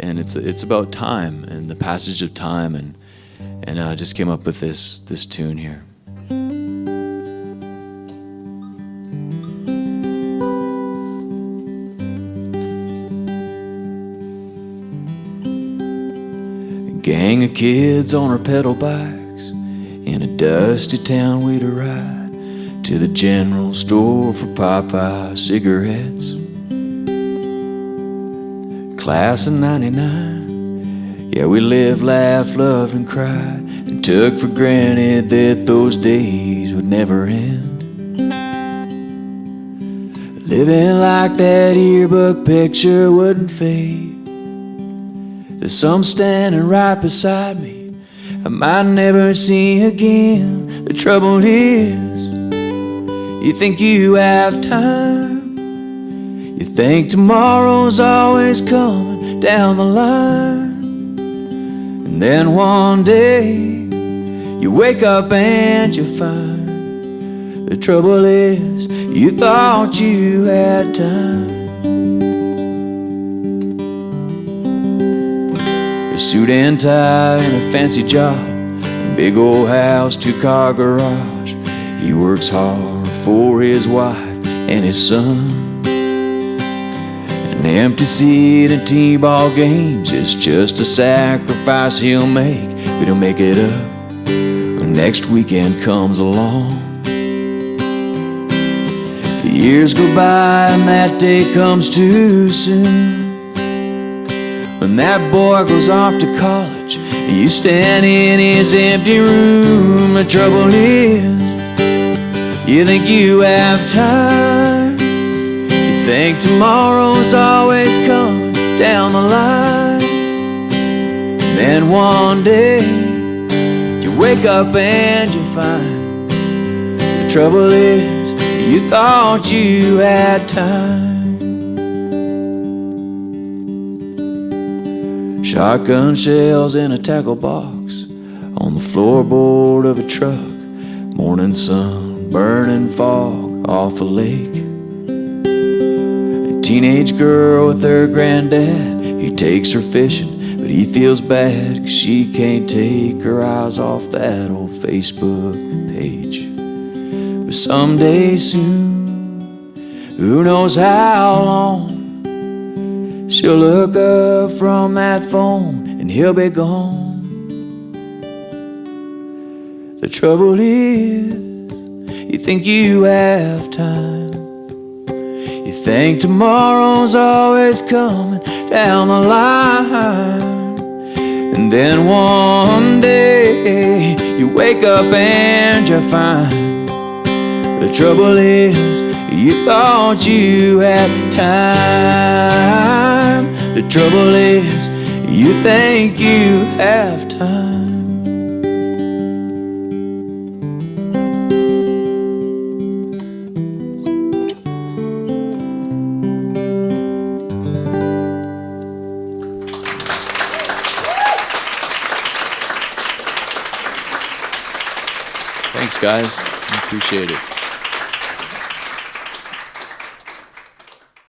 and it's about time and the passage of time, and I just came up with this tune here. A gang of kids on our pedal bikes in a dusty town we'd ride to the general store for Popeye cigarettes. Class of 99, yeah, we lived, laughed, loved, and cried, and took for granted that those days would never end. Living like that yearbook picture wouldn't fade. There's some standing right beside me I might never see again. The trouble is, you think you have time. You think tomorrow's always coming down the line, and then one day you wake up and you find the trouble is you thought you had time. A suit and tie and a fancy job, a big old house, 2-car garage. He works hard for his wife and his son. An empty seat at T-ball games is just a sacrifice he'll make, but he'll make it up when next weekend comes along. The years go by and that day comes too soon. When that boy goes off to college, you stand in his empty room. The trouble is, you think you have time. You think tomorrow's always coming down the line, and then one day you wake up and you find the trouble is you thought you had time. Shotgun shells in a tackle box on the floorboard of a truck. Morning sun, burning fog off a lake. A teenage girl with her granddad, he takes her fishing, but he feels bad 'cause she can't take her eyes off that old Facebook page. But someday soon, who knows how long, she'll look up from that phone and he'll be gone. The trouble is, you think you have time. You think tomorrow's always coming down the line, and then one day you wake up and you find the trouble is you thought you had time. The trouble is you think you have time. Thanks, guys. I appreciate it.